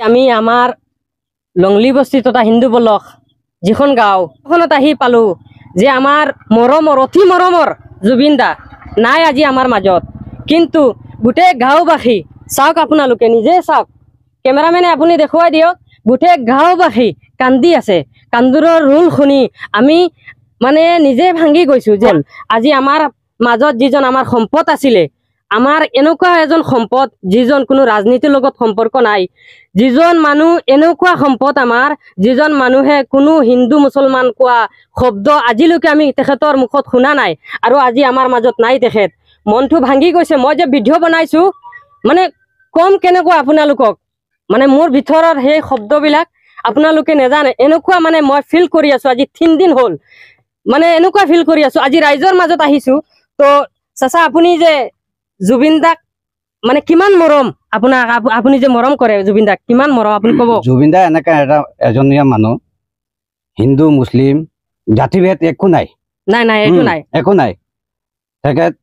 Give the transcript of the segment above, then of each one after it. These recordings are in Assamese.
আমি আমাৰ লংলি বস্তি তথা হিন্দু বলক যিখন গাঁও সেইখনত আহি পালো যে আমাৰ মৰমৰ অতি মৰমৰ জুবিন দা নাই আজি আমাৰ মাজত। কিন্তু গোটেই গাঁওবাসী চাওক, আপোনালোকে নিজে চাওক, কেমেৰামেনে আপুনি দেখুৱাই দিয়ক, গোটেই গাঁওবাসী কান্দি আছে। কান্দোৰৰ ৰোল শুনি আমি মানে নিজে ভাঙি গৈছো যে আজি আমাৰ মাজত যিজন আমাৰ সম্পদ আছিলে, আমাৰ এনেকুৱা এজন সম্পদ যিজন কোনো ৰাজনীতিৰ লগত সম্পৰ্ক নাই, যিজন মানুহ এনেকুৱা সম্পদ আমাৰ, যিজন মানুহে কোনো হিন্দু মুছলমান কোৱা শব্দ আজিলৈকে আমি তেখেতৰ মুখত শুনা নাই, আৰু আজি আমাৰ মাজত নাই তেখেত। মনটো ভাঙি গৈছে। মই যে ভিডিঅ' বনাইছো মানে কম কেনেকুৱা আপোনালোকক, মানে মোৰ ভিতৰৰ সেই শব্দবিলাক আপোনালোকে নেজানে। এনেকুৱা মানে মই ফিল কৰি আছো আজি 3 দিন হ'ল, মানে এনেকুৱা ফিল কৰি আছো। আজি ৰাইজৰ মাজত আহিছো। তো চাচা, আপুনি যে জুবিন দাক মানে কিমান মৰম, আপোনাক আপুনি যে মৰম কৰে জুবিন দাক, কিমান মৰম আপুনি ক'ব? জুবিন দা এনেকা এজনীয়া মানুহ, হিন্দু মুছলিম জাতিভেদ একো নাই, নাই নাই একো নাই, একো নাই। তেখেত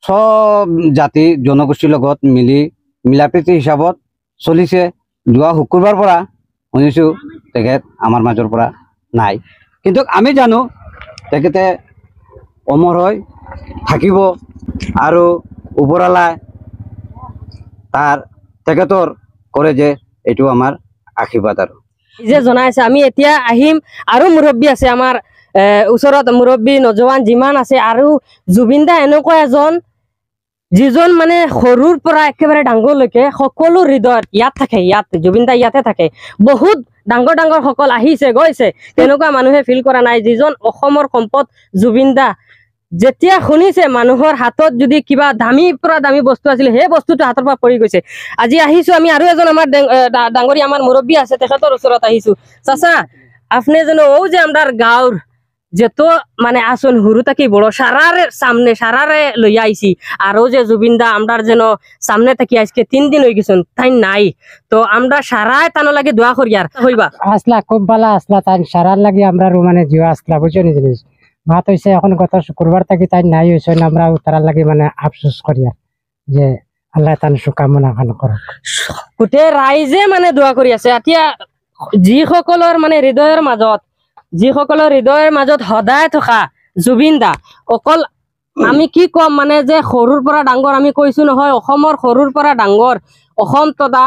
সব জাতি জনগোষ্ঠীৰ লগত মিলাপ্ৰীতি হিচাপত চলিছে। যোৱা শুকুৰবাৰ পৰা শুনিছো তেখেত আমাৰ মাজৰ পৰা নাই, কিন্তু আমি জানো তেখেতে অমৰ হৈ থাকিব, আৰু ওপৰৱালাই তেখেতৰ কৰে যে এইটো আমাৰ আশীৰ্বাদ। আৰু যে জনাইছে আমি এতিয়া আহিম, আৰু মুৰব্বী আছে আমাৰ ওচৰত, মুৰব্বী নজৱান যিমান আছে। আৰু জুবিন দা এনেকুৱা এজন যিজন মানে সৰুৰ পৰা একেবাৰে ডাঙৰলৈকে সকলো হৃদয়ত ইয়াত থাকে, ইয়াত জুবিন দা ইয়াতে থাকে। বহুত ডাঙৰ ডাঙৰ সকল আহিছে গৈছে, তেনেকুৱা মানুহে ফিল কৰা নাই। যিজন অসমৰ সম্পদ জুবিন দা, যেতিয়া শুনিছে মানুহৰ হাতত যদি কিবা দামীৰ পৰা দামী বস্তু আছিলে, সেই বস্তুটো হাতৰ পৰা পৰি গৈছে। আজি আহিছো আমি, আৰু এজন আমাৰ ডাঙৰী আমাৰ মুৰব্বী আছে, তেখেতৰ ওচৰত আহিছো। চাচা, আপনি যেন ও যে আমার গাঁওর যেত মানে আসন হুরু থাকি বড় সারারে সামনে সারারে লইয়া আইছি, আরও যে জুবিন দা আমরা যেন সামনে থাকি আজকে 3 দিন হয়ে গেছেন, তাই নাই। তো আমরা সারায় তানো লাগে দোয়া করি। আর হইবা আসলা খুব ভালো আসলা, তাই সারার লাগে আমরা মানে জিও আসলা, বুঝছো নি জিনিস ভাত হয়েছে। এখন গত শুক্রবার থাকি তাই নাই হয়েছে, আমরা তারার লাগে মানে আফসোস করি আর যে আল্লাহ তান শুকামনা খান করক। গোটেই রাইজে মানে দোয়া কৰি আছে। এতিয়া যিসকলৰ মানে হৃদয়ৰ মাজত, যিসকলৰ হৃদয়ৰ মাজত সদায় থকা জুবিন দা, অকল আমি কি কম মানে যে সৰুৰ পৰা ডাঙৰ আমি কৈছো নহয়, অসমৰ সৰুৰ পৰা ডাঙৰ, অসম তথা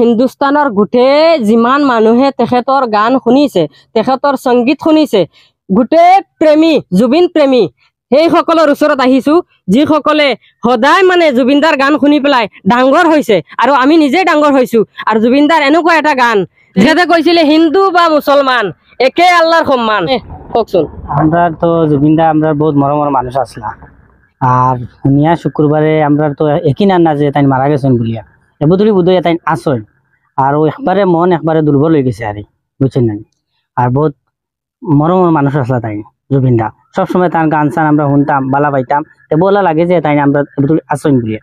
হিন্দুস্তানৰ গোটেই যিমান মানুহে তেখেতৰ গান শুনিছে, তেখেতৰ সংগীত শুনিছে, গোটেই প্ৰেমী, জুবিন প্ৰেমী, সেই সকলৰ ওচৰত আহিছো, যিসকলে সদায় মানে জুবিনদাৰ গান শুনি পেলাই ডাঙৰ হৈছে, আৰু আমি নিজে ডাঙৰ হৈছো। আৰু জুবিনদাৰ এনেকুৱা এটা গান, তেখেতে কৈছিলে হিন্দু বা মুছলমান একে আল্লাহর সম্মান। কওকচোন। আমরা তো জুবিনদা আমরা বহুত মরমর মানুষ আসলা, আর শুনিয়া শুক্রবারে আমরা তো একই না যে তাই মারা গেছেন বলিয়া এবুদুরি বুধই তাই আসন, আর একবারে মন একবারে দুর্বল হয়ে গেছে আর, বুঝছেন না। আর বহুত মরমর মানুষ আসলা তাই জুবিনদা, সবসময় তার গান চান আমরা শুনতাম, বালা পাইতাম, বলা লাগে যে তাই আমরা এবুদুরি আসন বলিয়া।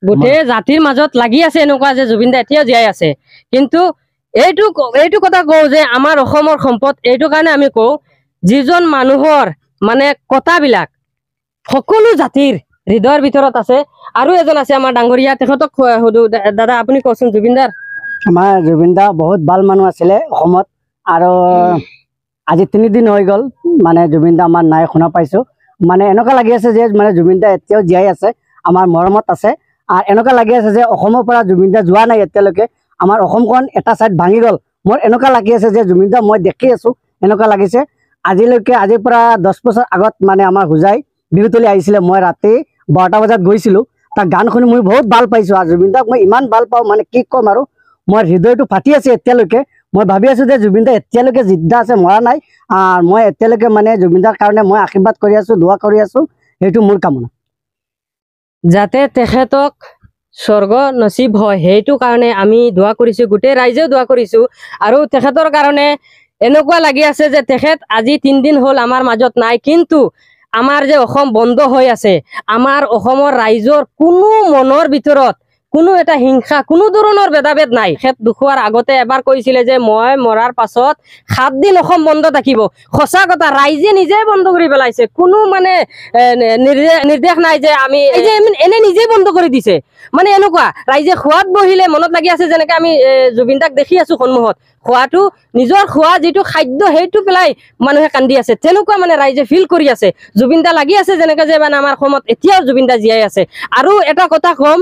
গোটেই জাতিৰ মাজত লাগি আছে এনেকুৱা যে জুবিন দা এতিয়াও জীয়াই আছে। কিন্তু এইটো কথা কওঁ যে আমাৰ অসমৰ সম্পদ, এইটো কাৰণে আমি কওঁ যিজন মানুহৰ মানে কথাবিলাক সকলো জাতিৰ হৃদয়ৰ ভিতৰত আছে। আৰু এজন আছে আমাৰ ডাঙৰীয়া, তেখেতক সুধো। দাদা আপুনি কওকচোন, জুবিনদাৰ। আমাৰ জুবিনদা বহুত ভাল মানুহ আছিলে অসমত, আৰু আজি 3 দিন হৈ গ'ল মানে জুবিনদা আমাৰ নাই শুনা পাইছো। মানে এনেকুৱা লাগি আছে যে মানে জুবিনদা এতিয়াও জীয়াই আছে, আমাৰ মৰমত আছে। আৰ এনেকুৱা লাগি আছে যে অসমৰ পৰা জুবিনদা যোৱা নাই এতিয়ালৈকে, আমাৰ অসমখন এটা সাইড ভাঙি গ'ল। মোৰ এনেকুৱা লাগি আছে যে জুবিনদা মই দেখি আছো, এনেকুৱা লাগিছে। আজিলৈকে, আজিৰ পৰা 10 বছৰ আগত মানে আমাৰ হোজাই বিহুতলী আহিছিলে, মই ৰাতি 12টা বজাত গৈছিলো। তাৰ গান শুনি মই বহুত ভাল পাইছো, আৰু জুবিনদাক মই ইমান ভাল পাওঁ মানে কি ক'ম। আৰু মোৰ হৃদয়টো ফাটি আছে এতিয়ালৈকে। মই ভাবি আছো যে জুবিনদা এতিয়ালৈকে জিন্দা আছে, মৰা নাই। আৰু মই এতিয়ালৈকে মানে জুবিনদাৰ কাৰণে মই আশীৰ্বাদ কৰি আছো, দোৱা কৰি আছো, সেইটো মোৰ কামনা। যাতে তেখেতক স্বৰ্গ নচিব হয়, সেইটো কাৰণে আমি দোৱা কৰিছো, গোটেই ৰাইজেও দোৱা কৰিছো। আৰু তেখেতৰ কাৰণে এনেকুৱা লাগি আছে যে তেখেত আজি 3 দিন হ'ল আমাৰ মাজত নাই। কিন্তু আমাৰ যে অসম বন্ধ হৈ আছে, আমাৰ অসমৰ ৰাইজৰ কোনো মনৰ ভিতৰত কোনো এটা হিংসা কোনো ধৰণৰ ভেদাভেদ নাই খেত দুখোৱাৰ আগতে এবাৰ কৈছিলে যে মই মৰাৰ পাছত 7 দিন অসম বন্ধ থাকিব সঁচা কথা ৰাইজে নিজে বন্ধ কৰি পেলাইছে কোনো মানে নিৰ্দেশ নাই যে আমি এই যে এনে নিজে বন্ধ কৰি দিছে মানে এনেকুৱা ৰাইজে খোৱাত বহিলে মনত লাগি আছে যেনেকৈ আমি জুবিন দাক দেখি আছো সন্মুখত খোৱাটো নিজৰ খোৱা যিটো খাদ্য সেইটো পেলাই মানুহে কান্দি আছে তেনেকুৱা মানে ৰাইজে ফিল কৰি আছে জুবিন দা লাগি আছে যেনেকৈ যে মানে আমাৰ অসমত এতিয়াও জুবিন দা জীয়াই আছে আৰু এটা কথা কম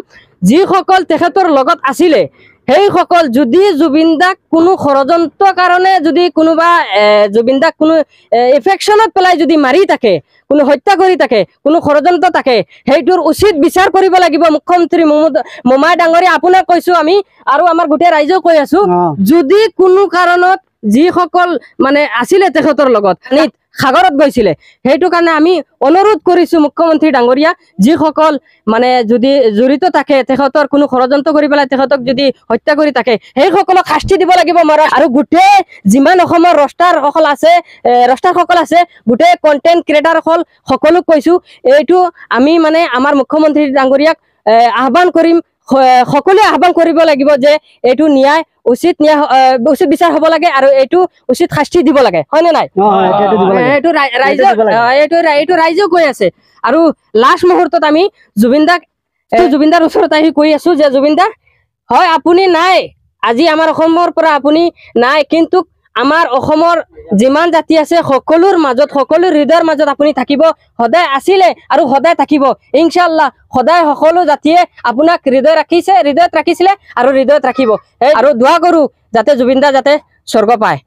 যিসকল তেখেতৰ লগত আছিলে সেইসকল যদি জুবিন দাক কোনো ষড়যন্ত্ৰৰ কাৰণে যদি কোনোবা জুবিন দাক কোনো এফেকশ্যনত পেলাই যদি মাৰি থাকে কোনো হত্যা কৰি থাকে কোনো ষড়যন্ত্ৰ থাকে সেইটোৰ উচিত বিচাৰ কৰিব লাগিব মুখ্যমন্ত্ৰী মোমাই ডাঙৰীয়া আপোনাক কৈছো আমি আৰু আমাৰ গোটেই ৰাইজেও কৈ আছো যদি কোনো কাৰণত যিসকল মানে আছিলে তেখেতৰ লগত সাগৰত গৈছিলে সেইটো কাৰণে আমি অনুৰোধ কৰিছো মুখ্যমন্ত্ৰী ডাঙৰীয়া যিসকল মানে যদি জড়িত থাকে তেখেতৰ কোনো ষড়যন্ত্ৰ কৰি পেলাই তেখেতক যদি হত্যা কৰি থাকে সেইসকলক শাস্তি দিব লাগিব মাৰা আৰু গোটেই যিমান অসমৰ ৰষ্টাৰসকল আছে গোটেই কণ্টেণ্ট ক্ৰিয়েটাৰসকল সকলোক কৈছো এইটো আমি মানে আমাৰ মুখ্যমন্ত্ৰী ডাঙৰীয়াক আহ্বান কৰিম সকলোৱে আহ্বান কৰিব লাগিব যে এইটো ন্যায় উচিত বিচাৰ হ'ব লাগে আৰু এইটো উচিত শাস্তি দিব লাগে হয়নে নাই এইটো ৰাইজেও কৈ আছে আৰু লাষ্ট মুহূৰ্তত আমি জুবিন দাৰ ওচৰত আহি কৈ আছো যে জুবিন দা হয় আপুনি নাই আজি আমাৰ অসমৰ পৰা আপুনি নাই কিন্তু আমাৰ অসমৰ যিমান জাতি আছে সকলোৰ মাজত সকলো হৃদয়ৰ মাজত আপুনি থাকিব সদায় আছিলে আৰু সদায় থাকিব ইনশাআল্লাহ সদায় সকলো জাতিয়ে আপোনাক হৃদয়ত ৰাখিছিলে আৰু হৃদয়ত ৰাখিব আৰু দোৱা কৰো যাতে জুবিন দা যাতে স্বৰ্গ পায়